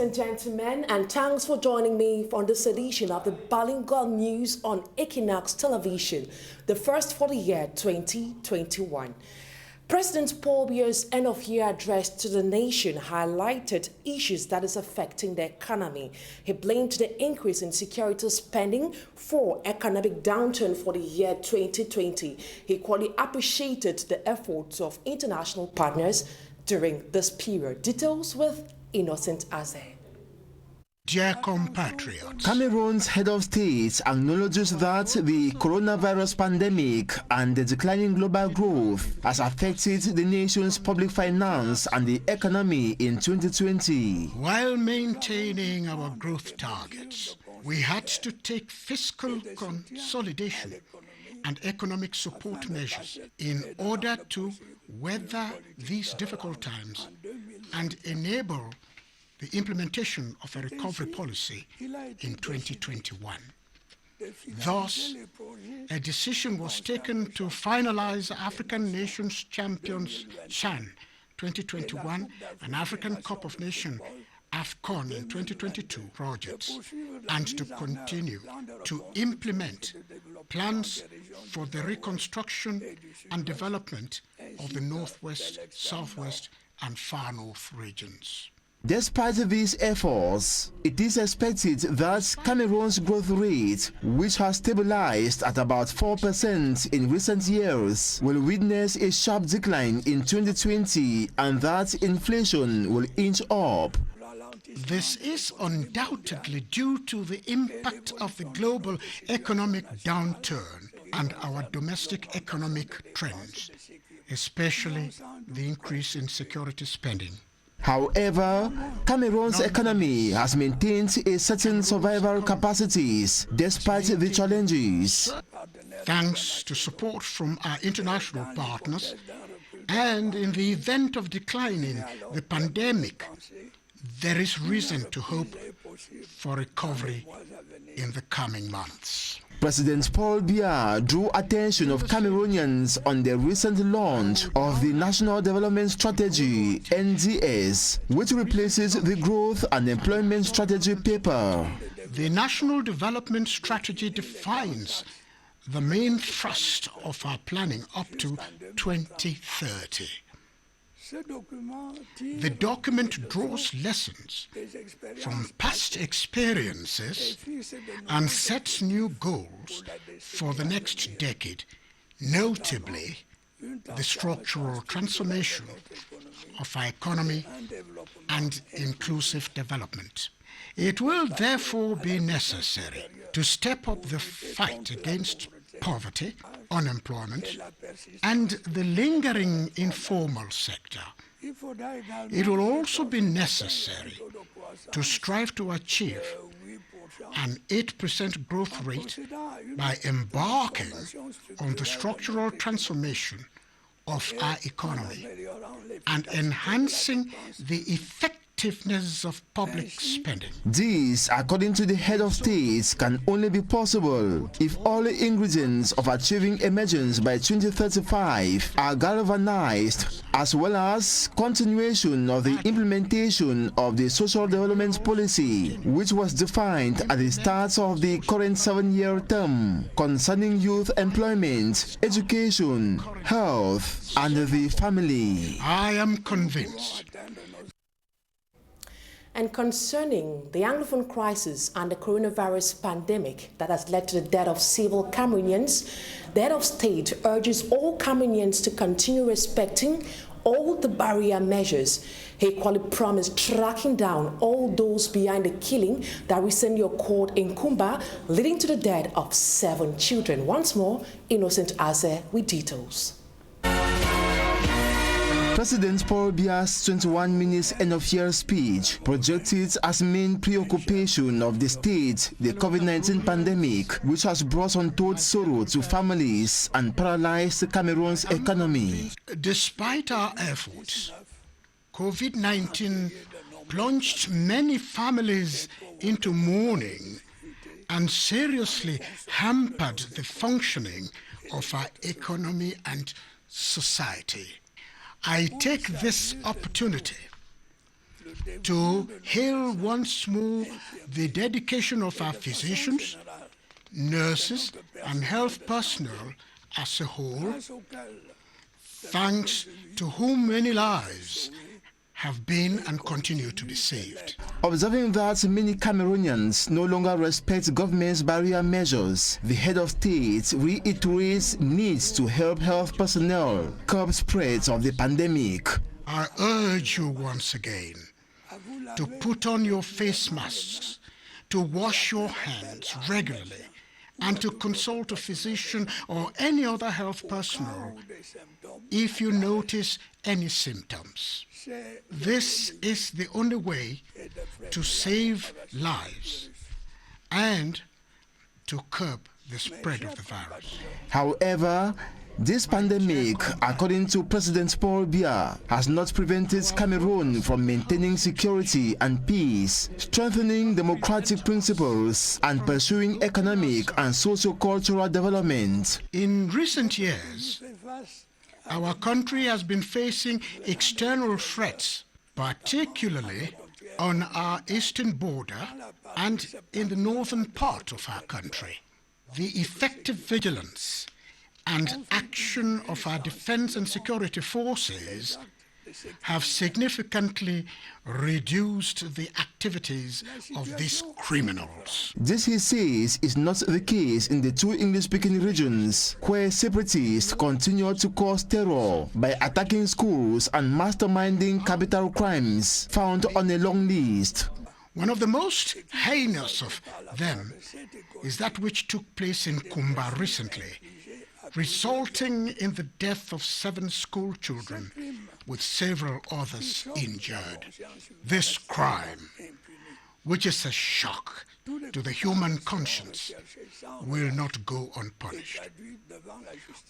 and gentlemen, and thanks for joining me on this edition of the Bilingual News on Équinoxe Television, the first for the year 2021. President Paul Biya's end-of-year address to the nation highlighted issues that is affecting the economy. He blamed the increase in security spending for economic downturn for the year 2020. He equally appreciated the efforts of international partners during this period. Details with Innocent Aze. Dear compatriots, Cameroon's head of state acknowledges that the coronavirus pandemic and the declining global growth has affected the nation's public finance and the economy in 2020. While maintaining our growth targets, we had to take fiscal consolidation and economic support measures in order to weather these difficult times and enable the implementation of a recovery policy in 2021. Thus, a decision was taken to finalize African Nations Champions CHAN 2021 and African Cup of Nations AFCON in 2022 projects and to continue to implement plans for the reconstruction and development of the Northwest, Southwest and Far North regions. Despite these efforts, it is expected that Cameroon's growth rate, which has stabilized at about 4% in recent years, will witness a sharp decline in 2020 and that inflation will inch up. This is undoubtedly due to the impact of the global economic downturn and our domestic economic trends, especially the increase in security spending. However, Cameroon's economy has maintained a certain survival capacities despite the challenges. Thanks to support from our international partners, and in the event of declining the pandemic, there is reason to hope for recovery in the coming months. President Paul Biya drew attention of Cameroonians on the recent launch of the National Development Strategy (NDS), which replaces the Growth and Employment Strategy paper. The National Development Strategy defines the main thrust of our planning up to 2030. The document draws lessons from past experiences and sets new goals for the next decade, notably the structural transformation of our economy and inclusive development. It will therefore be necessary to step up the fight against poverty, unemployment, and the lingering informal sector. It will also be necessary to strive to achieve an 8% growth rate by embarking on the structural transformation of our economy and enhancing the effectiveness of public spending. This, according to the head of state, can only be possible if all the ingredients of achieving emergence by 2035 are galvanized, as well as continuation of the implementation of the social development policy, which was defined at the start of the current 7-year term, concerning youth employment, education, health, and the family. I am convinced. And concerning the Anglophone crisis and the coronavirus pandemic that has led to the death of several Cameroonians, the head of state urges all Cameroonians to continue respecting all the barrier measures. He equally promised tracking down all those behind the killing that recently occurred in Kumba, leading to the death of 7 children. Once more, Innocent Aze with details. President Paul Biya's 21 minutes end-of-year speech projected as main preoccupation of the state the COVID-19 pandemic, which has brought untold sorrow to families and paralyzed Cameroon's economy. Despite our efforts, COVID-19 plunged many families into mourning and seriously hampered the functioning of our economy and society. I take this opportunity to hail once more the dedication of our physicians, nurses, and health personnel as a whole, thanks to whom many lives have been and continue to be saved. Observing that many Cameroonians no longer respect government's barrier measures, the head of state reiterates needs to help health personnel curb spread of the pandemic. I urge you once again to put on your face masks, to wash your hands regularly, and to consult a physician or any other health personnel if you notice any symptoms. This is the only way to save lives and to curb the spread of the virus. However, this pandemic, according to President Paul Biya, has not prevented Cameroon from maintaining security and peace, strengthening democratic principles, and pursuing economic and socio-cultural development. In recent years, our country has been facing external threats, particularly on our eastern border and in the northern part of our country. The effective vigilance and action of our defense and security forces have significantly reduced the activities of these criminals. This, he says, is not the case in the two English-speaking regions, where separatists continue to cause terror by attacking schools and masterminding capital crimes found on a long list. One of the most heinous of them is that which took place in Kumba recently, resulting in the death of 7 school children, with several others injured. This crime, which is a shock to the human conscience, will not go unpunished.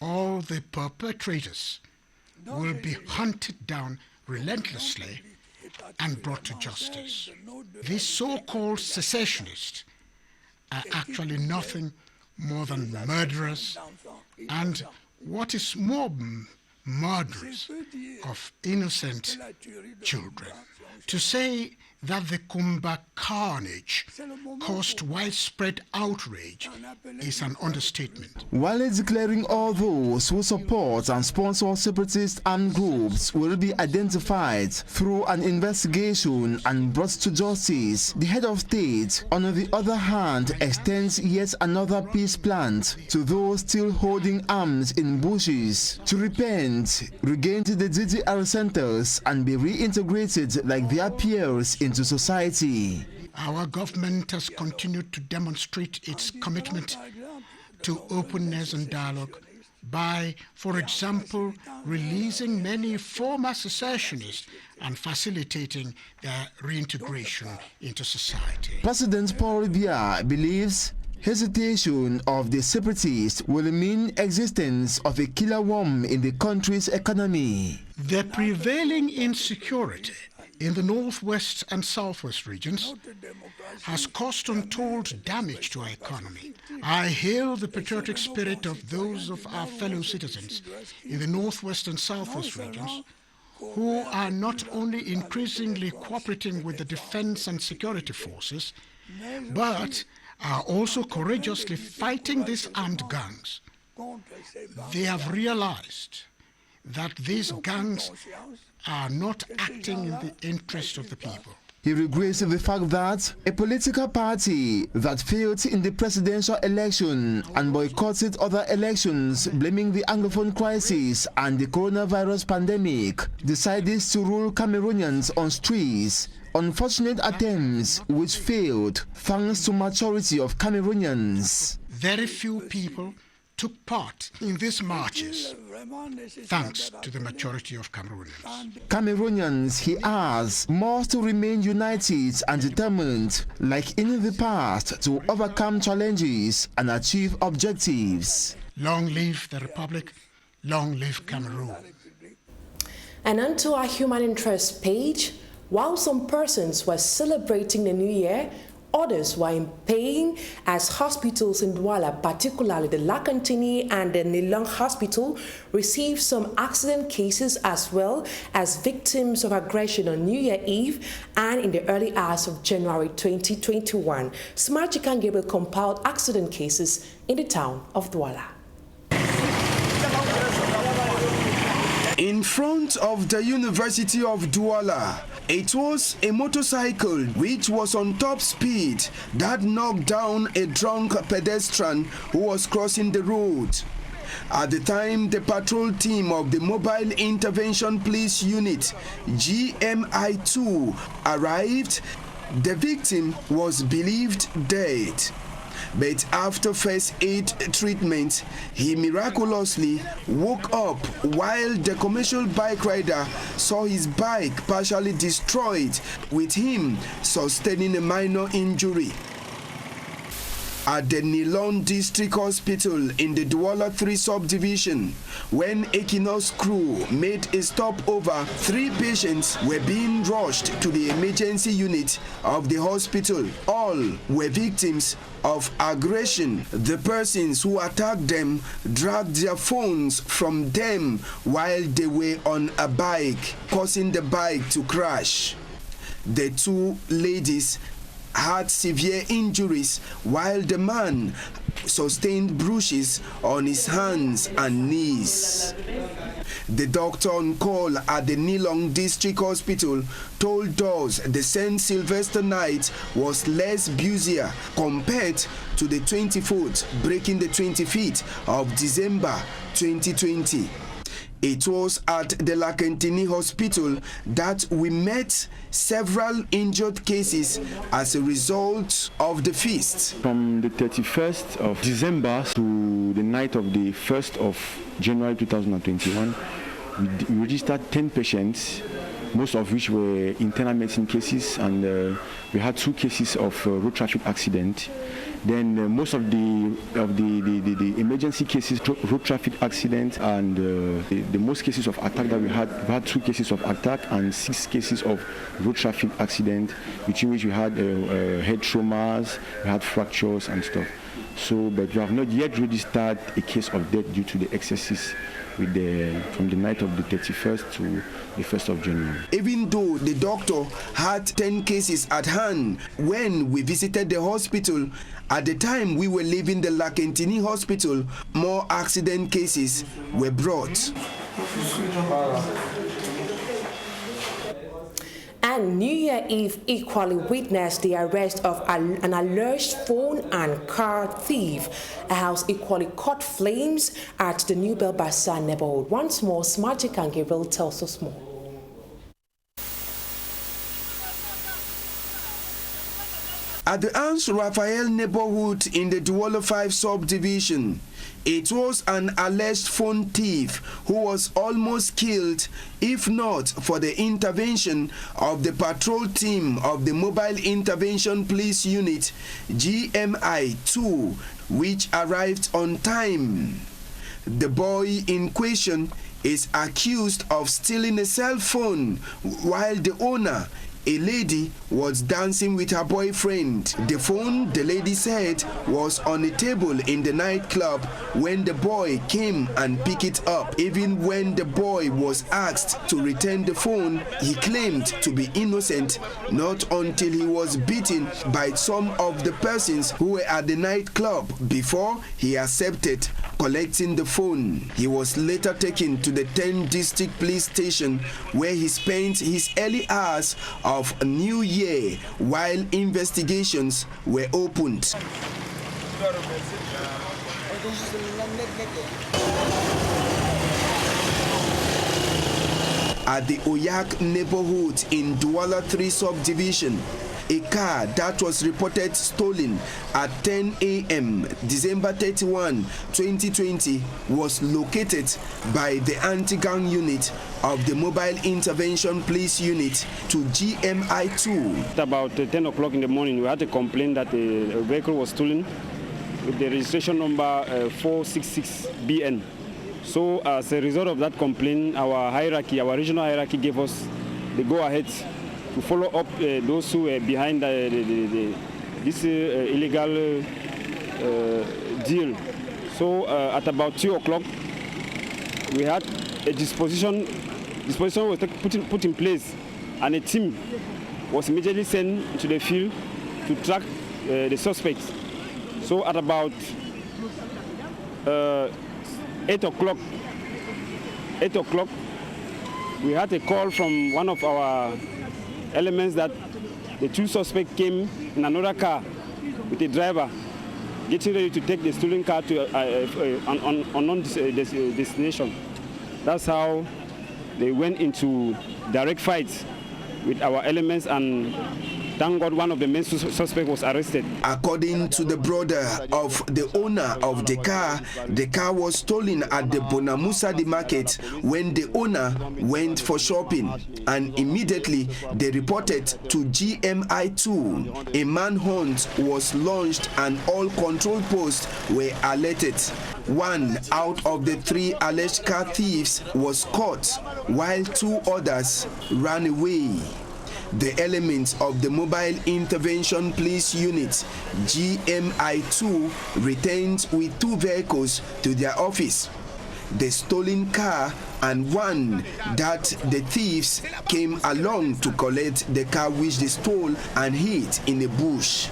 All the perpetrators will be hunted down relentlessly and brought to justice. These so-called secessionists are actually nothing more than murderers and, what is more murderers of innocent children. To say that the Kumba carnage caused widespread outrage is an understatement. While declaring all those who support and sponsor separatist armed groups will be identified through an investigation and brought to justice, the head of state, on the other hand, extends yet another peace plant to those still holding arms in bushes to repent, regain the DDR centers, and be reintegrated like their peers into society. Our government has continued to demonstrate its commitment to openness and dialogue by, for example, releasing many former secessionists and facilitating their reintegration into society. President Paul Biya believes hesitation of the separatists will mean existence of a killer worm in the country's economy. The prevailing insecurity in the northwest and southwest regions has caused untold damage to our economy. I hail the patriotic spirit of those of our fellow citizens in the northwest and southwest regions who are not only increasingly cooperating with the defense and security forces, but are also courageously fighting these armed gangs. They have realized that these gangs are not acting in the interest of the people. He regrets the fact that a political party that failed in the presidential election and boycotted other elections, blaming the Anglophone crisis and the coronavirus pandemic, decided to rule Cameroonians on streets. Unfortunate attempts which failed thanks to majority of Cameroonians. Very few people took part in these marches, thanks to the majority of Cameroonians. Cameroonians, he adds, must remain united and determined, like in the past, to overcome challenges and achieve objectives. Long live the Republic, long live Cameroon. And onto our human interest page. While some persons were celebrating the new year, others were in pain as hospitals in Douala, particularly the Lakantini and the Nilong Hospital, received some accident cases as well as victims of aggression on New Year Eve and in the early hours of January 2021. Smart Chikan Gabriel compiled accident cases in the town of Douala. In front of the University of Douala, it was a motorcycle which was on top speed that knocked down a drunk pedestrian who was crossing the road. At the time the patrol team of the Mobile Intervention Police Unit, GMI-2, arrived, the victim was believed dead. But after first aid treatment, he miraculously woke up while the commercial bike rider saw his bike partially destroyed, with him sustaining a minor injury. At the Nilong District Hospital in the Douala 3 subdivision, when Équinoxe crew made a stopover, 3 patients were being rushed to the emergency unit of the hospital. All were victims of aggression. The persons who attacked them dragged their phones from them while they were on a bike, causing the bike to crash. The 2 ladies had severe injuries, while the man sustained bruises on his hands and knees. The doctor on call at the Nilong District Hospital told us the St. Sylvester night was less busier compared to the 24th, breaking the 25th of December 2020. It was at the Lakantini Hospital that we met several injured cases as a result of the feast. From the 31st of December to the night of the 1st of January 2021, we registered 10 patients, most of which were internal medicine cases, and we had 2 cases of road traffic accident. Then most of the emergency cases, road traffic accident, and the most cases of attack that we had 2 cases of attack and 6 cases of road traffic accident, between which we had head traumas, we had fractures and stuff. So, but we have not yet registered a case of death due to the excesses from the night of the 31st to the 1st of January. Even though the doctor had 10 cases at hand when we visited the hospital, at the time we were leaving the Lakantini Hospital, more accident cases were brought. And New Year Eve equally witnessed the arrest of an alleged phone and car thief. A house equally caught flames at the New Bell Bazaar neighborhood. Once more, Smart and Gabriel tells us more. At the Ans Raphael neighborhood in the Douala 5 subdivision, it was an alleged phone thief who was almost killed if not for the intervention of the patrol team of the Mobile Intervention Police Unit, GMI-2, which arrived on time. The boy in question is accused of stealing a cell phone while the owner, a lady, was dancing with her boyfriend. The phone, the lady said, was on a table in the nightclub when the boy came and picked it up. Even when the boy was asked to return the phone, he claimed to be innocent, not until he was beaten by some of the persons who were at the nightclub before he accepted collecting the phone. He was later taken to the 10th District Police Station where he spent his early hours of New Year while investigations were opened. At the Oyak neighborhood in Douala 3 subdivision, a car that was reported stolen at 10 a.m. December 31, 2020 was located by the anti-gang unit of the Mobile Intervention Police Unit to GMI-2. At about 10 o'clock in the morning, we had a complaint that a vehicle was stolen with the registration number 466BN. So as a result of that complaint, our regional hierarchy gave us the go-ahead to follow up those who were behind the this illegal deal. So at about 2 o'clock, we had a disposition was put in place, and a team was immediately sent to the field to track the suspects. So at about 8 o'clock, we had a call from one of our elements that the 2 suspects came in another car with a driver, getting ready to take the stolen car to an unknown destination. That's how they went into direct fights with our elements, and thank God one of the main suspects was arrested. According to the brother of the owner of the car was stolen at the Bonamusadi market when the owner went for shopping, and immediately they reported to GMI2. A manhunt was launched and all control posts were alerted. 1 out of the 3 alleged car thieves was caught, while 2 others ran away. The elements of the Mobile Intervention Police Unit, GMI2, returned with 2 vehicles to their office. The stolen car and one that the thieves came along to collect the car which they stole and hid in a bush.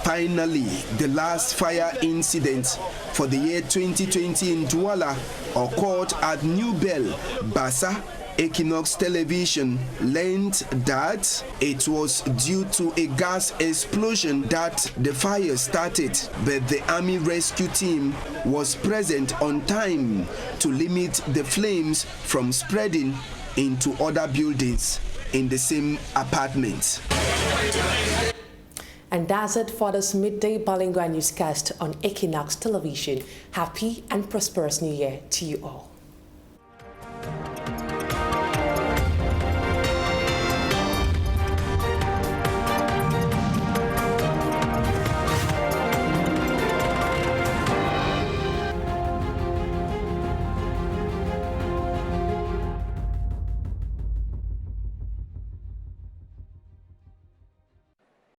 Finally, the last fire incident for the year 2020 in Douala occurred at New Bell, Bassa. Équinoxe Television learned that it was due to a gas explosion that the fire started, but the Army rescue team was present on time to limit the flames from spreading into other buildings in the same apartment. And that's it for this midday bilingual newscast on Équinoxe Television. Happy and prosperous New Year to you all.